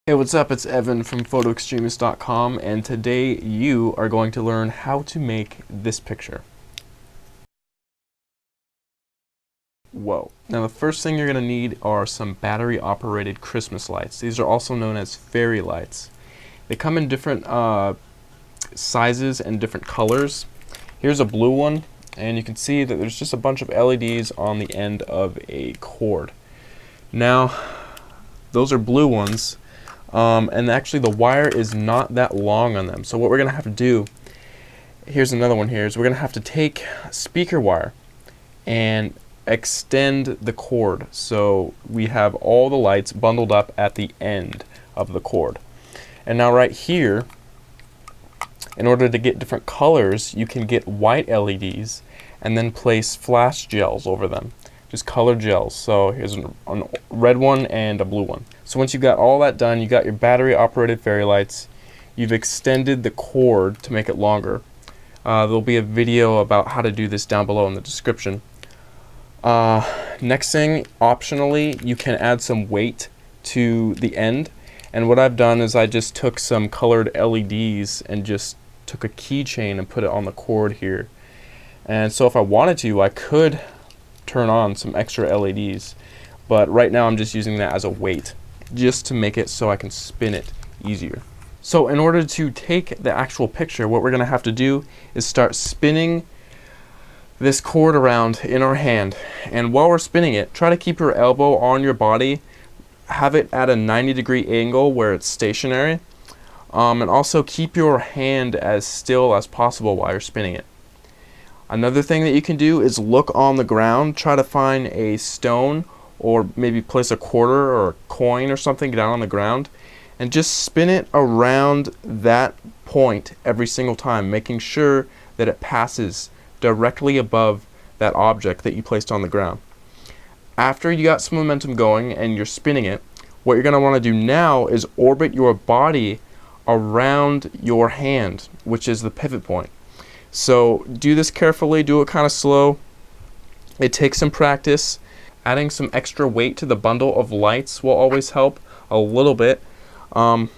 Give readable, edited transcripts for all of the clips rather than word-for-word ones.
Hey, what's up? It's Evan from photoextremist.com, and today you are going to learn how to make this picture. Whoa. Now the first thing you're going to need are some battery-operated Christmas lights. These are also known as fairy lights. They come in different sizes and different colors. Here's a blue one, and you can see that there's just a bunch of LEDs on the end of a cord. Now, those are blue ones. And actually the wire is not that long on them. So what we're going to have to do, here's another one here, is we're going to have to take speaker wire and extend the cord so we have all the lights bundled up at the end of the cord. And now right here, in order to get different colors, you can get white LEDs and then place flash gels over them. Just color gels. So here's a red one and a blue one. So once you've got all that done, you got your battery operated fairy lights, you've extended the cord to make it longer. There'll be a video about how to do this down below in the description. Next thing, optionally, you can add some weight to the end. And what I've done is I just took some colored LEDs and just took a keychain and put it on the cord here. And so if I wanted to, I could turn on some extra LEDs, but right now I'm just using that as a weight just to make it so I can spin it easier. So in order to take the actual picture, what we're going to have to do is start spinning this cord around in our hand, and while we're spinning it, try to keep your elbow on your body, have it at a 90-degree angle where it's stationary, and also keep your hand as still as possible while you're spinning it. Another thing that you can do is look on the ground, try to find a stone or maybe place a quarter or a coin or something down on the ground and just spin it around that point every single time, making sure that it passes directly above that object that you placed on the ground. After you got some momentum going and you're spinning it, what you're going to want to do now is orbit your body around your hand, which is the pivot point. So do this carefully, do it kind of slow. It takes some practice. Adding some extra weight to the bundle of lights will always help a little bit, but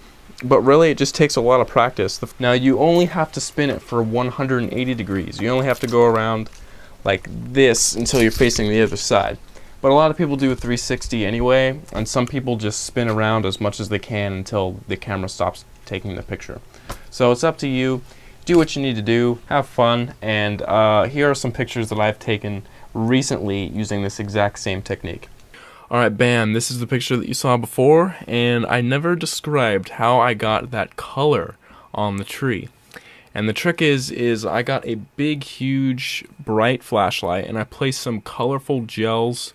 really it just takes a lot of practice. Now you only have to spin it for 180 degrees. You only have to go around like this until you're facing the other side. But a lot of people do a 360 anyway, and some people just spin around as much as they can until the camera stops taking the picture. So it's up to you. Do what you need to do, have fun, and here are some pictures that I've taken recently using this exact same technique. Alright, bam, this is the picture that you saw before, and I never described how I got that color on the tree. And the trick is I got a big, huge, bright flashlight, and I placed some colorful gels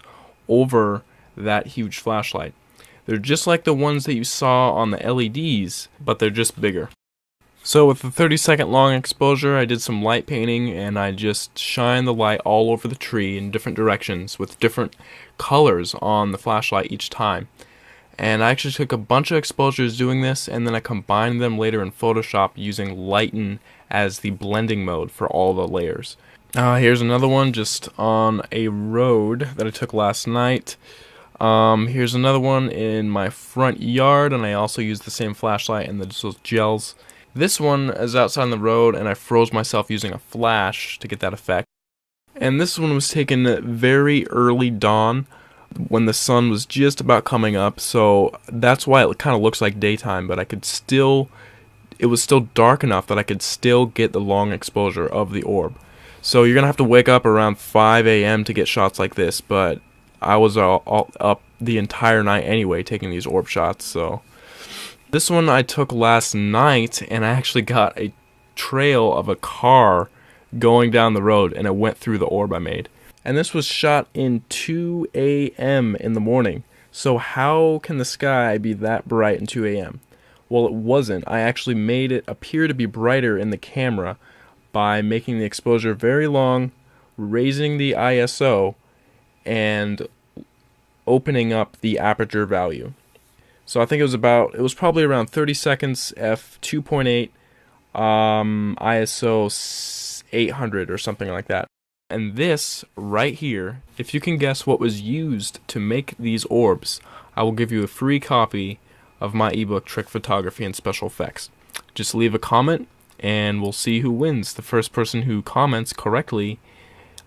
over that huge flashlight. They're just like the ones that you saw on the LEDs, but they're just bigger. So with the 30-second long exposure, I did some light painting, and I just shined the light all over the tree in different directions with different colors on the flashlight each time. And I actually took a bunch of exposures doing this, and then I combined them later in Photoshop using lighten as the blending mode for all the layers. Here's another one just on a road that I took last night. Here's another one in my front yard, and I also used the same flashlight and those gels. This one is outside on the road, and I froze myself using a flash to get that effect. And this one was taken at very early dawn when the sun was just about coming up, so that's why it kind of looks like daytime, but it was still dark enough that I could still get the long exposure of the orb. So you're going to have to wake up around 5 a.m. to get shots like this, but I was all up the entire night anyway taking these orb shots, so... This one I took last night, and I actually got a trail of a car going down the road, and it went through the orb I made. And this was shot in 2 a.m. in the morning. So how can the sky be that bright in 2 a.m.? Well, it wasn't. I actually made it appear to be brighter in the camera by making the exposure very long, raising the ISO, and opening up the aperture value. So I think it was probably around 30 seconds, f2.8, ISO 800 or something like that. And this right here, if you can guess what was used to make these orbs, I will give you a free copy of my ebook, Trick Photography and Special Effects. Just leave a comment, and we'll see who wins. The first person who comments correctly,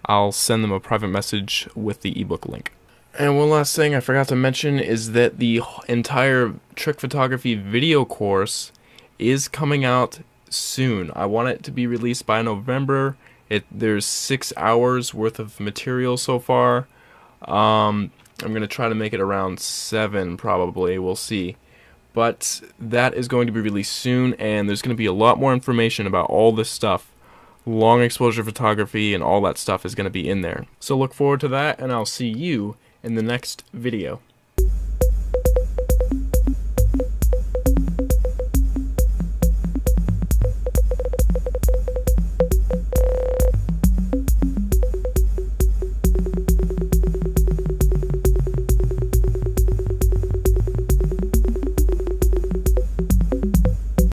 I'll send them a private message with the ebook link. And one last thing I forgot to mention is that the entire trick photography video course is coming out soon. I want it to be released by November. There's 6 hours worth of material so far. I'm going to try to make it around 7 probably. We'll see. But that is going to be released soon, and there's going to be a lot more information about all this stuff. Long exposure photography and all that stuff is going to be in there. So look forward to that, and I'll see you in the next video.